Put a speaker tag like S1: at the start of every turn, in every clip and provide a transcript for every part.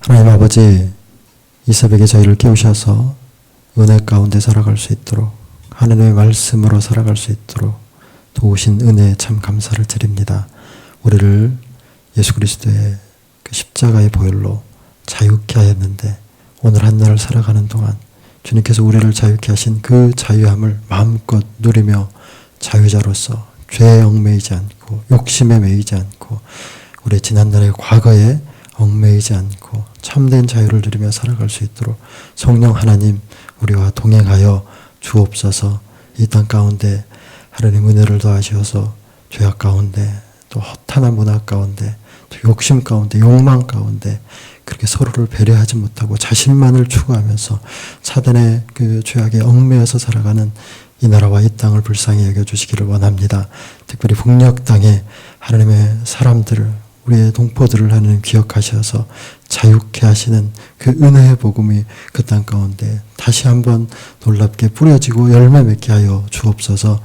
S1: 하나님 아버지, 이 새벽에 저희를 깨우셔서 은혜 가운데 살아갈 수 있도록, 하나님의 말씀으로 살아갈 수 있도록 도우신 은혜에 참 감사를 드립니다. 우리를 예수 그리스도의 그 십자가의 보혈로 자유케 하였는데, 오늘 한 날을 살아가는 동안 주님께서 우리를 자유케 하신 그 자유함을 마음껏 누리며 자유자로서 죄에 얽매이지 않고 욕심에 매이지 않고 우리의 지난날의 과거에 얽매이지 않고 참된 자유를 누리며 살아갈 수 있도록 성령 하나님 우리와 동행하여 주옵소서. 이 땅 가운데 하나님 은혜를 더하셔서 죄악 가운데, 또 허탄한 문화 가운데, 또 욕심 가운데, 욕망 가운데 그렇게 서로를 배려하지 못하고 자신만을 추구하면서 사단의 그 죄악에 얽매여서 살아가는 이 나라와 이 땅을 불쌍히 여겨주시기를 원합니다. 특별히 북녘 땅에 하나님의 사람들을, 우리의 동포들을 하나님 기억하셔서 자유케 하시는 그 은혜의 복음이 그 땅 가운데 다시 한번 놀랍게 뿌려지고 열매 맺게 하여 주옵소서.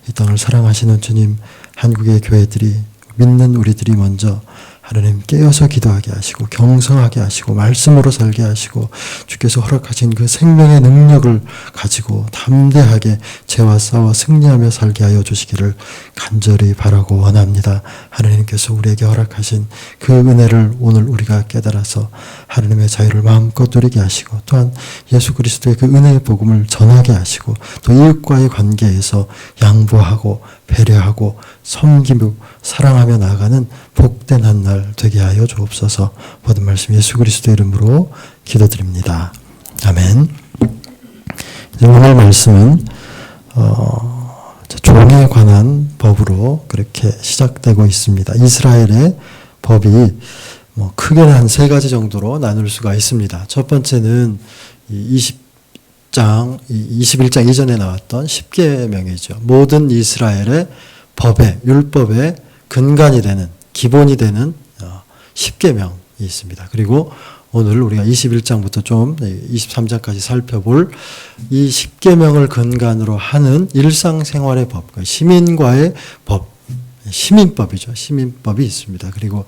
S1: 이 땅을 사랑하시는 주님, 한국의 교회들이, 믿는 우리들이 먼저 하나님 깨어서 기도하게 하시고 경성하게 하시고 말씀으로 살게 하시고 주께서 허락하신 그 생명의 능력을 가지고 담대하게 죄와 싸워 승리하며 살게 하여 주시기를 간절히 바라고 원합니다. 하나님께서 우리에게 허락하신 그 은혜를 오늘 우리가 깨달아서 하나님의 자유를 마음껏 누리게 하시고, 또한 예수 그리스도의 그 은혜의 복음을 전하게 하시고, 또 이웃과의 관계에서 양보하고 배려하고 섬기고 사랑하며 나아가는 복된 한 날 되게 하여 주옵소서. 모든 말씀 예수 그리스도의 이름으로 기도드립니다. 아멘. 오늘 말씀은 종에 관한 법으로 그렇게 시작되고 있습니다. 이스라엘의 법이 크게는 한 세 가지 정도로 나눌 수가 있습니다. 첫 번째는 21장 이전에 나왔던 10계명이죠. 모든 이스라엘의 법에, 율법의 근간이 되는, 기본이 되는 10계명이 있습니다. 그리고 오늘 우리가 21장부터 좀 23장까지 살펴볼 이 10계명을 근간으로 하는 일상생활의 법, 시민과의 법, 시민법이죠. 시민법이 있습니다. 그리고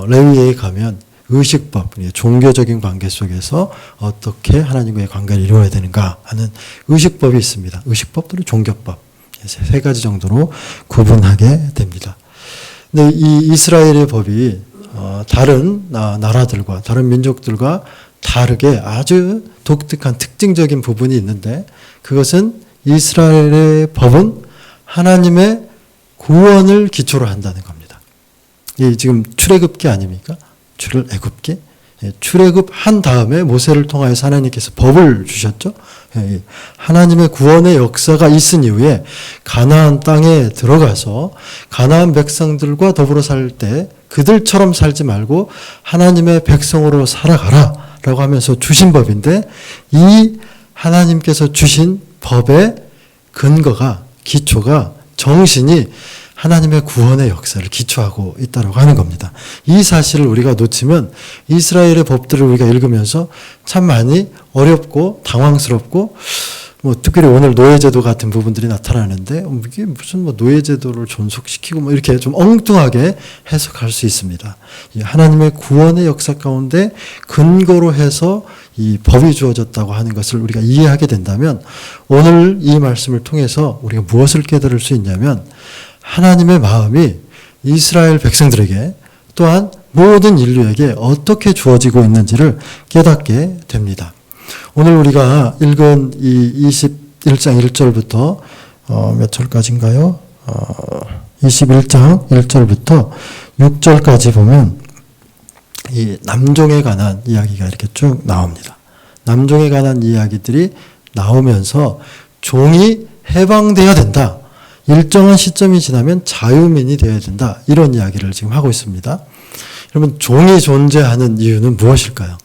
S1: 레위기에 가면 의식법, 종교적인 관계 속에서 어떻게 하나님과의 관계를 이루어야 되는가 하는 의식법이 있습니다. 의식법 또는 종교법, 세 가지 정도로 구분하게 됩니다. 근데 이 이스라엘의 법이 다른 나라들과 다른 민족들과 다르게 아주 독특한 특징적인 부분이 있는데, 그것은 이스라엘의 법은 하나님의 구원을 기초로 한다는 겁니다. 이 지금 출애굽기 아닙니까? 출애굽기? 출애굽한 다음에 모세를 통하여서 하나님께서 법을 주셨죠. 하나님의 구원의 역사가 있은 이후에 가나안 땅에 들어가서 가나안 백성들과 더불어 살 때 그들처럼 살지 말고 하나님의 백성으로 살아가라 라고 하면서 주신 법인데, 이 하나님께서 주신 법의 근거가, 기초가, 정신이 하나님의 구원의 역사를 기초하고 있다고 하는 겁니다. 이 사실을 우리가 놓치면 이스라엘의 법들을 우리가 읽으면서 참 많이 어렵고 당황스럽고, 특별히 오늘 노예제도 같은 부분들이 나타나는데 이게 무슨 노예제도를 존속시키고 이렇게 좀 엉뚱하게 해석할 수 있습니다. 이 하나님의 구원의 역사 가운데 근거로 해서 이 법이 주어졌다고 하는 것을 우리가 이해하게 된다면, 오늘 이 말씀을 통해서 우리가 무엇을 깨달을 수 있냐면, 하나님의 마음이 이스라엘 백성들에게 또한 모든 인류에게 어떻게 주어지고 있는지를 깨닫게 됩니다. 오늘 우리가 읽은 이 21장 1절부터 몇 절까지인가요? 21장 1절부터 6절까지 보면 이 남종에 관한 이야기가 이렇게 쭉 나옵니다. 남종에 관한 이야기들이 나오면서 종이 해방되어야 된다. 일정한 시점이 지나면 자유민이 되어야 된다. 이런 이야기를 지금 하고 있습니다. 여러분, 종이 존재하는 이유는 무엇일까요?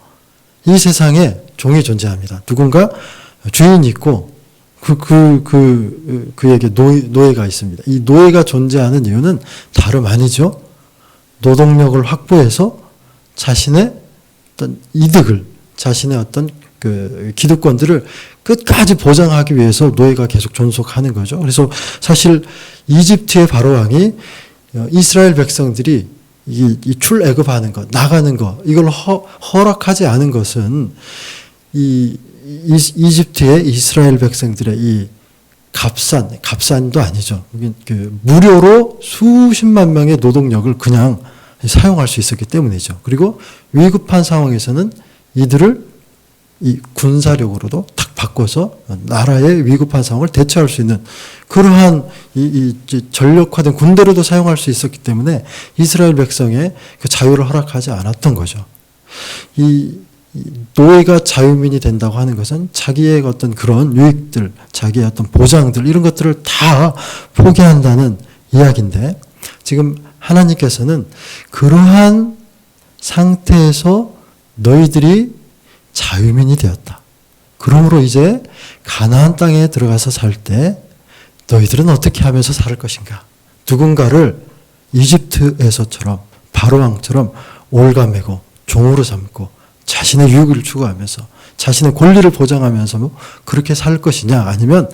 S1: 이 세상에 종이 존재합니다. 누군가 주인이 있고 그에게 노예가 있습니다. 이 노예가 존재하는 이유는 다름 아니죠. 노동력을 확보해서 자신의 어떤 이득을, 자신의 어떤 그 기득권들을 끝까지 보장하기 위해서 노예가 계속 존속하는 거죠. 그래서 사실 이집트의 바로왕이 이스라엘 백성들이 이 출애굽하는 것, 나가는 것, 이걸 허락하지 않은 것은 이집트의 이스라엘 백성들의 이 값산도 아니죠. 무료로 수십만 명의 노동력을 그냥 사용할 수 있었기 때문이죠. 그리고 위급한 상황에서는 이들을 이 군사력으로도 탁 바꿔서 나라의 위급한 상황을 대처할 수 있는 그러한 이 전력화된 군대로도 사용할 수 있었기 때문에 이스라엘 백성의 그 자유를 허락하지 않았던 거죠. 이 노예가 자유민이 된다고 하는 것은 자기의 어떤 그런 유익들, 자기의 어떤 보장들 이런 것들을 다 포기한다는 이야기인데 지금 하나님께서는 그러한 상태에서 너희들이 자유민이 되었다. 그러므로 이제 가나안 땅에 들어가서 살 때 너희들은 어떻게 하면서 살 것인가? 누군가를 이집트에서처럼 바로왕처럼 올가매고 종으로 삼고 자신의 유익을 추구하면서 자신의 권리를 보장하면서 그렇게 살 것이냐 아니면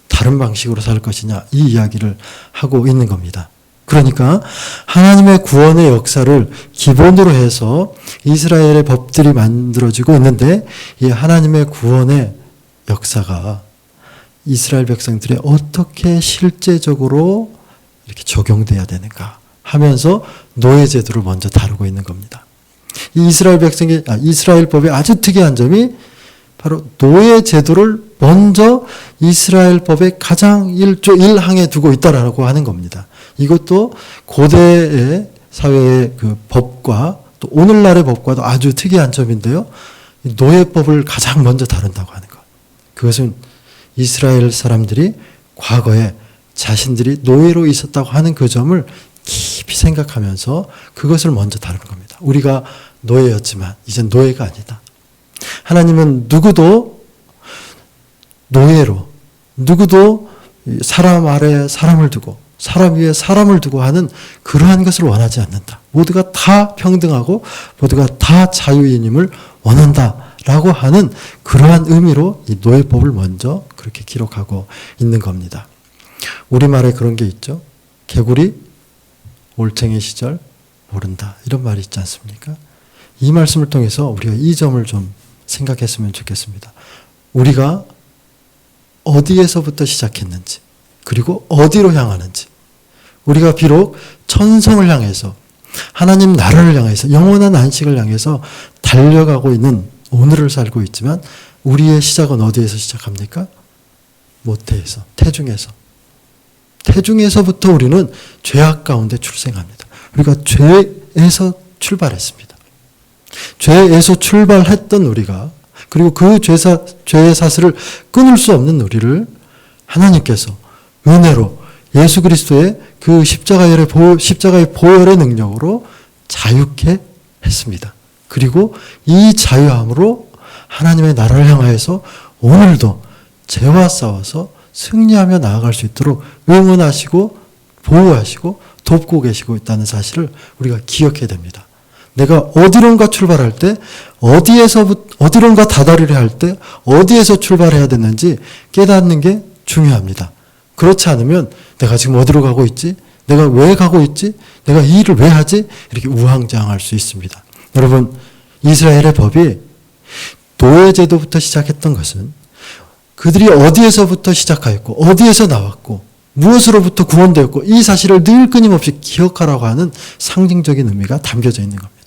S1: 다른 방식으로 살 것이냐 이 이야기를 하고 있는 겁니다. 그러니까 하나님의 구원의 역사를 기본으로 해서 이스라엘의 법들이 만들어지고 있는데 이 하나님의 구원의 역사가 이스라엘 백성들이 어떻게 실제적으로 이렇게 적용돼야 되는가 하면서 노예 제도를 먼저 다루고 있는 겁니다. 이 이스라엘 법의 아주 특이한 점이 바로 노예 제도를 먼저 이스라엘 법의 가장 1조 1항에 두고 있다라고 하는 겁니다. 이것도 고대의 사회의 그 법과 또 오늘날의 법과도 아주 특이한 점인데요. 노예법을 가장 먼저 다룬다고 하는 것. 그것은 이스라엘 사람들이 과거에 자신들이 노예로 있었다고 하는 그 점을 깊이 생각하면서 그것을 먼저 다루는 겁니다. 우리가 노예였지만 이젠 노예가 아니다. 하나님은 누구도 노예로, 누구도 사람 아래 사람을 두고 사람 위에 사람을 두고 하는 그러한 것을 원하지 않는다. 모두가 다 평등하고 모두가 다 자유인임을 원한다라고 하는 그러한 의미로 이 노예법을 먼저 그렇게 기록하고 있는 겁니다. 우리말에 그런 게 있죠. 개구리 올챙이 시절 모른다. 이런 말이 있지 않습니까? 이 말씀을 통해서 우리가 이 점을 좀 생각했으면 좋겠습니다. 우리가 어디에서부터 시작했는지 그리고 어디로 향하는지 우리가 비록 천성을 향해서 하나님 나라를 향해서 영원한 안식을 향해서 달려가고 있는 오늘을 살고 있지만 우리의 시작은 어디에서 시작합니까? 모태에서, 태중에서부터 우리는 죄악 가운데 출생합니다. 우리가 죄에서 출발했습니다. 죄에서 출발했던 우리가 그리고 그 죄의 사슬을 끊을 수 없는 우리를 하나님께서 은혜로 예수 그리스도의 그 십자가의 보혈의 능력으로 자유케 했습니다. 그리고 이 자유함으로 하나님의 나라를 향하여서 오늘도 죄와 싸워서 승리하며 나아갈 수 있도록 응원하시고 보호하시고 돕고 계시고 있다는 사실을 우리가 기억해야 됩니다. 내가 어디론가 출발할 때 어디론가 다다르려 할 때 어디에서 출발해야 되는지 깨닫는 게 중요합니다. 그렇지 않으면 내가 지금 어디로 가고 있지? 내가 왜 가고 있지? 내가 이 일을 왜 하지? 이렇게 우왕좌왕할 수 있습니다. 여러분, 이스라엘의 법이 노예제도부터 시작했던 것은 그들이 어디에서부터 시작하였고 어디에서 나왔고 무엇으로부터 구원되었고 이 사실을 늘 끊임없이 기억하라고 하는 상징적인 의미가 담겨져 있는 겁니다.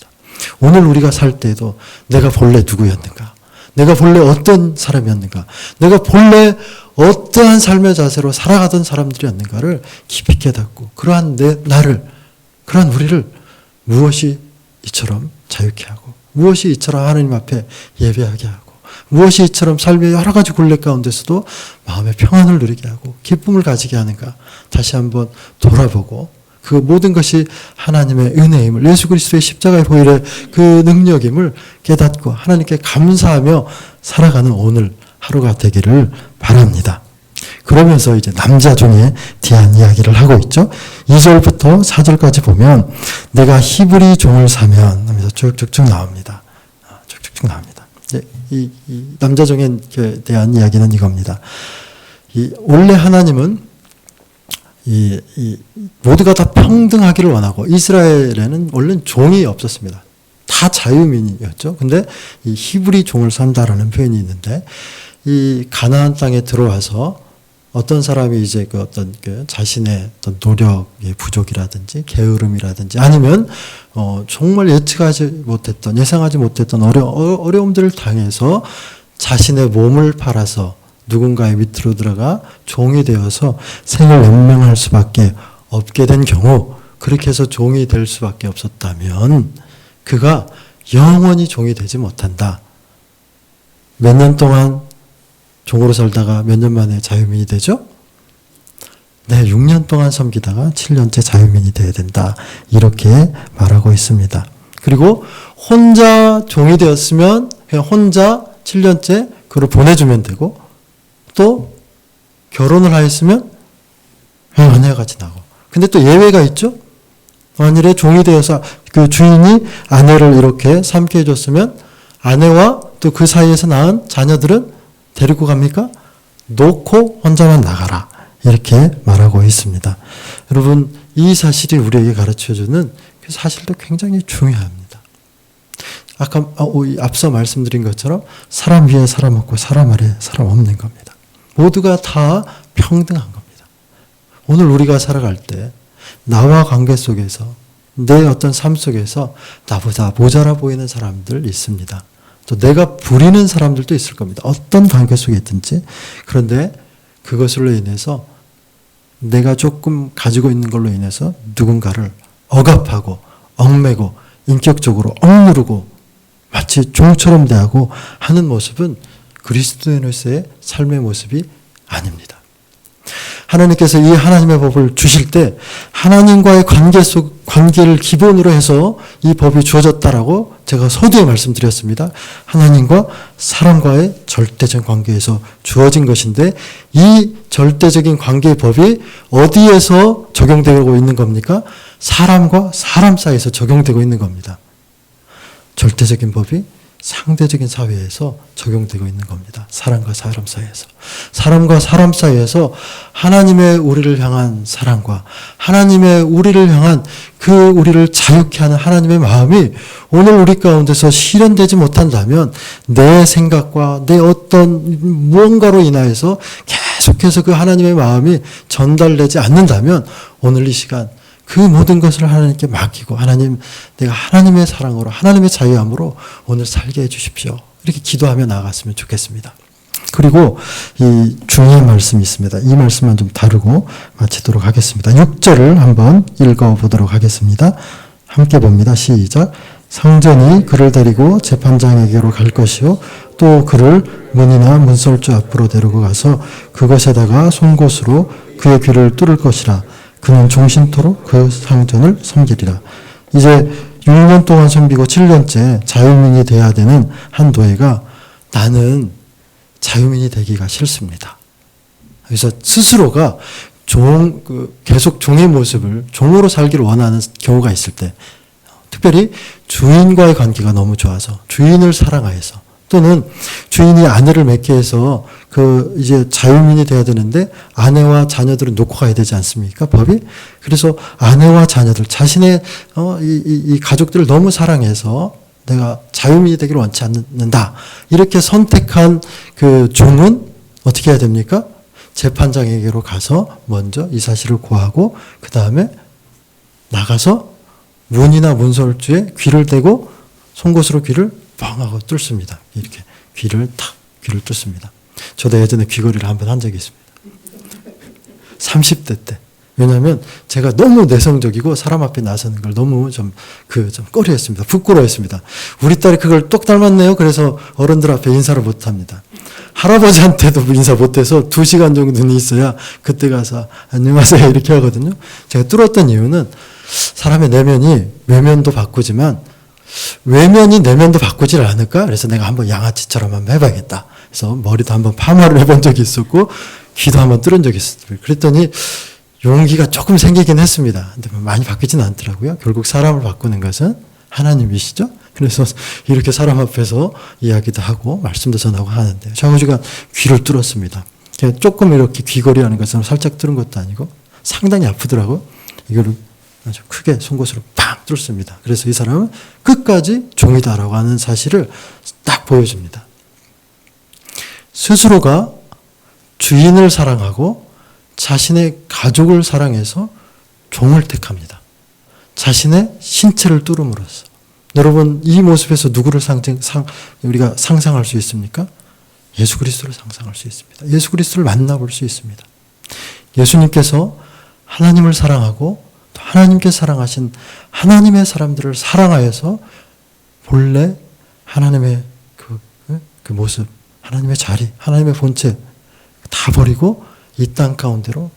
S1: 오늘 우리가 살 때에도 내가 본래 누구였는가? 내가 본래 어떤 사람이었는가? 내가 본래 어떠한 삶의 자세로 살아가던 사람들이었는가를 깊이 깨닫고 그러한 그러한 우리를 무엇이 이처럼 자유케 하고 무엇이 이처럼 하나님 앞에 예배하게 하고 무엇이 이처럼 삶의 여러 가지 굴레 가운데서도 마음의 평안을 누리게 하고 기쁨을 가지게 하는가 다시 한번 돌아보고 그 모든 것이 하나님의 은혜임을 예수 그리스도의 십자가의 보혈의 그 능력임을 깨닫고 하나님께 감사하며 살아가는 오늘 하루가 되기를 바랍니다. 그러면서 이제 남자종에 대한 이야기를 하고 있죠. 2절부터 4절까지 보면 내가 히브리 종을 사면 하면서 쭉쭉쭉 나옵니다. 쭉쭉쭉 나옵니다. 이 남자종에 대한 이야기는 이겁니다. 원래 하나님은 모두가 다 평등하기를 원하고, 이스라엘에는 원래는 종이 없었습니다. 다 자유민이었죠. 근데 이 히브리 종을 산다라는 표현이 있는데, 이 가나안 땅에 들어와서 어떤 사람이 이제 그 어떤 그 자신의 어떤 노력의 부족이라든지 게으름이라든지 아니면 정말 예상하지 못했던 어려움들을 당해서 자신의 몸을 팔아서 누군가의 밑으로 들어가 종이 되어서 생을 연명할 수밖에 없게 된 경우, 그렇게 해서 종이 될 수밖에 없었다면 그가 영원히 종이 되지 못한다. 몇 년 동안 종으로 살다가 몇 년 만에 자유민이 되죠? 네, 6년 동안 섬기다가 7년째 자유민이 되어야 된다. 이렇게 말하고 있습니다. 그리고 혼자 종이 되었으면 그냥 혼자 7년째 그를 보내주면 되고, 또 결혼을 하였으면 그냥 아내와 같이 나고. 근데 또 예외가 있죠? 만일에 종이 되어서 그 주인이 아내를 이렇게 삼게 해줬으면 아내와 또 그 사이에서 낳은 자녀들은 데리고 갑니까? 놓고 혼자만 나가라. 이렇게 말하고 있습니다. 여러분, 이 사실이 우리에게 가르쳐주는 그 사실도 굉장히 중요합니다. 아까 앞서 말씀드린 것처럼 사람 위에 사람 없고 사람 아래에 사람 없는 겁니다. 모두가 다 평등한 겁니다. 오늘 우리가 살아갈 때 나와 관계 속에서, 내 어떤 삶 속에서 나보다 모자라 보이는 사람들 있습니다. 또 내가 부리는 사람들도 있을 겁니다. 어떤 관계 속에 있든지. 그런데 그것으로 인해서 내가 조금 가지고 있는 걸로 인해서 누군가를 억압하고 얽매고 인격적으로 억누르고 마치 종처럼 대하고 하는 모습은 그리스도인으로서의 삶의 모습이 아닙니다. 하나님께서 이 하나님의 법을 주실 때 하나님과의 관계를 기본으로 해서 이 법이 주어졌다라고 제가 서두에 말씀드렸습니다. 하나님과 사람과의 절대적 관계에서 주어진 것인데, 이 절대적인 관계의 법이 어디에서 적용되고 있는 겁니까? 사람과 사람 사이에서 적용되고 있는 겁니다. 절대적인 법이 상대적인 사회에서 적용되고 있는 겁니다. 사람과 사람 사이에서. 사람과 사람 사이에서 하나님의 우리를 향한 사랑과 하나님의 우리를 향한 그 우리를 자유케 하는 하나님의 마음이 오늘 우리 가운데서 실현되지 못한다면, 내 생각과 내 어떤 무언가로 인하여서 계속해서 그 하나님의 마음이 전달되지 않는다면, 오늘 이 시간 그 모든 것을 하나님께 맡기고, 하나님, 내가 하나님의 사랑으로, 하나님의 자유함으로 오늘 살게 해주십시오. 이렇게 기도하며 나아갔으면 좋겠습니다. 그리고 이 중요한 말씀이 있습니다. 이 말씀만 좀 다루고 마치도록 하겠습니다. 6절을 한번 읽어보도록 하겠습니다. 함께 봅니다. 시작. 상전이 그를 데리고 재판장에게로 갈 것이요, 또 그를 문이나 문설주 앞으로 데리고 가서 그것에다가 송곳으로 그의 귀를 뚫을 것이라. 그는 종신토록 그 상전을 섬기리라. 이제 6년 동안 섬기고 7년째 자유민이 돼야 되는 한 노예가, 나는 자유민이 되기가 싫습니다. 그래서 스스로가 계속 종의 모습을, 종으로 살기를 원하는 경우가 있을 때, 특별히 주인과의 관계가 너무 좋아서, 주인을 사랑하여서, 또는 주인이 아내를 맺게 해서 이제 자유민이 돼야 되는데 아내와 자녀들은 놓고 가야 되지 않습니까? 법이? 그래서 아내와 자녀들, 자신의 이 가족들을 너무 사랑해서 내가 자유민이 되기를 원치 않는다. 이렇게 선택한 그 종은 어떻게 해야 됩니까? 재판장에게로 가서 먼저 이 사실을 고하고, 그 다음에 나가서 문이나 문설주에 귀를 대고 송곳으로 귀를 뻥 하고 뚫습니다. 이렇게 귀를 뚫습니다. 저도 예전에 귀걸이를 한번 한 적이 있습니다. 30대 때. 왜냐하면 제가 너무 내성적이고 사람 앞에 나서는 걸 너무 좀 꺼려했습니다. 부끄러워했습니다. 우리 딸이 그걸 똑 닮았네요. 그래서 어른들 앞에 인사를 못 합니다. 할아버지한테도 인사 못해서 2시간 정도는 있어야 그때 가서 안녕하세요 이렇게 하거든요. 제가 뚫었던 이유는 사람의 내면이 외면도 바꾸지만 외면이 내면도 바꾸질 않을까? 그래서 내가 한번 양아치처럼 한번 해봐야겠다. 그래서 머리도 한번 파마를 해본 적이 있었고 귀도 한번 뚫은 적이 있었어요. 그랬더니 용기가 조금 생기긴 했습니다. 근데 많이 바뀌지는 않더라고요. 결국 사람을 바꾸는 것은 하나님이시죠. 그래서 이렇게 사람 앞에서 이야기도 하고 말씀도 전하고 하는데, 장우지가 귀를 뚫었습니다. 조금 이렇게 귀걸이라는 것은 살짝 뚫은 것도 아니고 상당히 아프더라고요. 이걸 아주 크게 송곳으로 팍 뚫습니다. 그래서 이 사람은 끝까지 종이다라고 하는 사실을 딱 보여줍니다. 스스로가 주인을 사랑하고 자신의 가족을 사랑해서 종을 택합니다. 자신의 신체를 뚫음으로써. 여러분, 이 모습에서 누구를 우리가 상상할 수 있습니까? 예수 그리스도를 상상할 수 있습니다. 예수 그리스도를 만나볼 수 있습니다. 예수님께서 하나님을 사랑하고 또 하나님께 사랑하신 하나님의 사람들을 사랑하여서 본래 하나님의 그 모습, 하나님의 자리, 하나님의 본체 다 버리고 이 땅 가운데로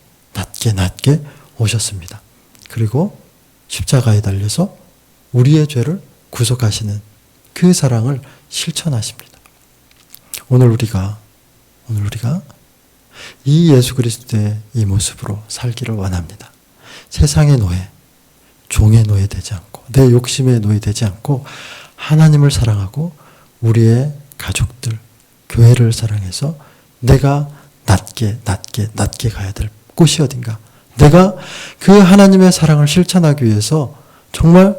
S1: 낮게 오셨습니다. 그리고 십자가에 달려서 우리의 죄를 구속하시는 그 사랑을 실천하십니다. 오늘 우리가 이 예수 그리스도의 이 모습으로 살기를 원합니다. 세상의 노예, 종의 노예 되지 않고 내 욕심의 노예 되지 않고 하나님을 사랑하고 우리의 가족들, 교회를 사랑해서 내가 낮게 가야 될 곳이 어딘가. 내가 그 하나님의 사랑을 실천하기 위해서 정말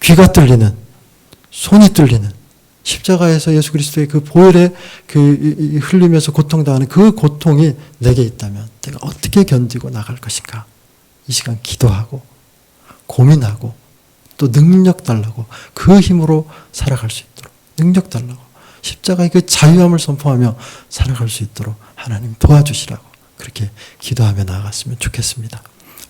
S1: 귀가 뚫리는, 손이 뚫리는 십자가에서 예수 그리스도의 그 보혈에 흘리면서 고통당하는 그 고통이 내게 있다면 내가 어떻게 견디고 나갈 것인가. 이 시간 기도하고 고민하고 또 능력 달라고 그 힘으로 살아갈 수 있도록 능력 달라고 십자가의 그 자유함을 선포하며 살아갈 수 있도록 하나님 도와주시라고 그렇게 기도하며 나아갔으면 좋겠습니다.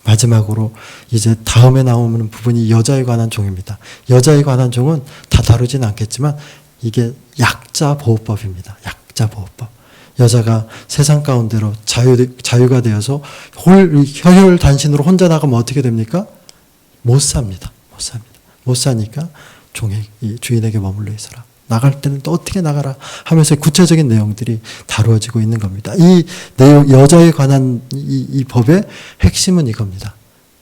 S1: 마지막으로 이제 다음에 나오는 부분이 여자에 관한 종입니다. 여자에 관한 종은 다 다루진 않겠지만 이게 약자 보호법입니다. 약자 보호법. 여자가 세상 가운데로 자유가 되어서 혈혈단신으로 혼자 나가면 어떻게 됩니까? 못 삽니다. 못 사니까 주인에게 머물러 있어라. 나갈 때는 또 어떻게 나가라 하면서 구체적인 내용들이 다루어지고 있는 겁니다. 이 내용, 여자에 관한 이 법의 핵심은 이겁니다.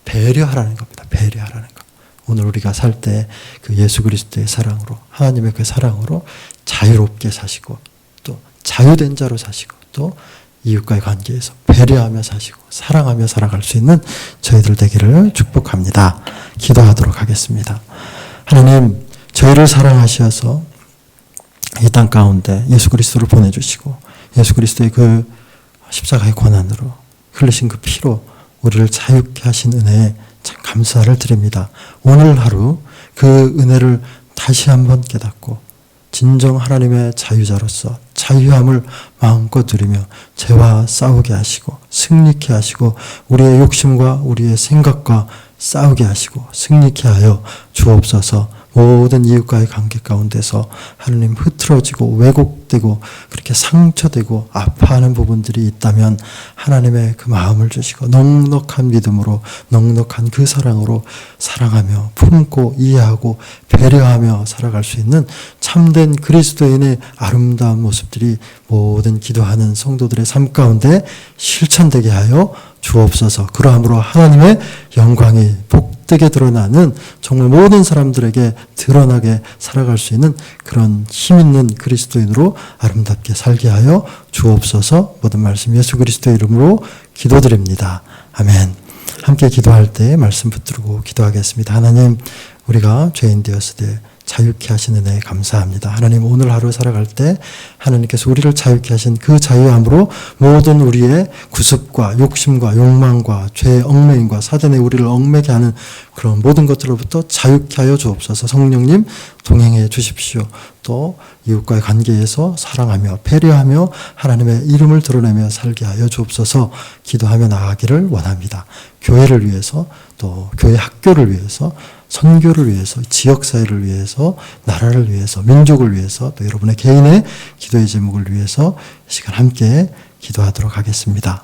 S1: 배려하라는 겁니다. 배려하라는 것. 오늘 우리가 살 때 그 예수 그리스도의 사랑으로, 하나님의 그 사랑으로 자유롭게 사시고 또 자유된 자로 사시고 또 이웃과의 관계에서 배려하며 사시고 사랑하며 살아갈 수 있는 저희들 되기를 축복합니다. 기도하도록 하겠습니다. 하나님, 저희를 사랑하셔서 이 땅 가운데 예수 그리스도를 보내주시고 예수 그리스도의 그 십자가의 고난으로 흘리신 그 피로 우리를 자유케 하신 은혜에 참 감사를 드립니다. 오늘 하루 그 은혜를 다시 한번 깨닫고 진정 하나님의 자유자로서 자유함을 마음껏 누리며 죄와 싸우게 하시고 승리케 하시고 우리의 욕심과 우리의 생각과 싸우게 하시고 승리케 하여 주옵소서. 모든 이웃과의 관계 가운데서 하나님 흐트러지고 왜곡되고 그렇게 상처되고 아파하는 부분들이 있다면 하나님의 그 마음을 주시고 넉넉한 믿음으로 넉넉한 그 사랑으로 사랑하며 품고 이해하고 배려하며 살아갈 수 있는 참된 그리스도인의 아름다운 모습들이 모든 기도하는 성도들의 삶 가운데 실천되게 하여 주옵소서. 그러함으로 하나님의 영광이 복되게 드러나는 정말 모든 사람들에게 드러나게 살아갈 수 있는 그런 힘있는 그리스도인으로 아름답게 살게 하여 주옵소서. 모든 말씀 예수 그리스도의 이름으로 기도드립니다. 아멘. 함께 기도할 때 말씀 붙들고 기도하겠습니다. 하나님, 우리가 죄인 되었을 때 자유케 하시는 은혜에 감사합니다. 하나님, 오늘 하루 살아갈 때 하나님께서 우리를 자유케 하신 그 자유함으로 모든 우리의 구습과 욕심과 욕망과 죄의 얽매임과 사단의 우리를 얽매게 하는 그런 모든 것들로부터 자유케 하여 주옵소서. 성령님 동행해 주십시오. 또 이웃과의 관계에서 사랑하며 배려하며 하나님의 이름을 드러내며 살게 하여 주옵소서. 기도하며 나아가기를 원합니다. 교회를 위해서 또 교회 학교를 위해서 선교를 위해서 지역사회를 위해서 나라를 위해서 민족을 위해서 또 여러분의 개인의 기도의 제목을 위해서 이 시간 함께 기도하도록 하겠습니다.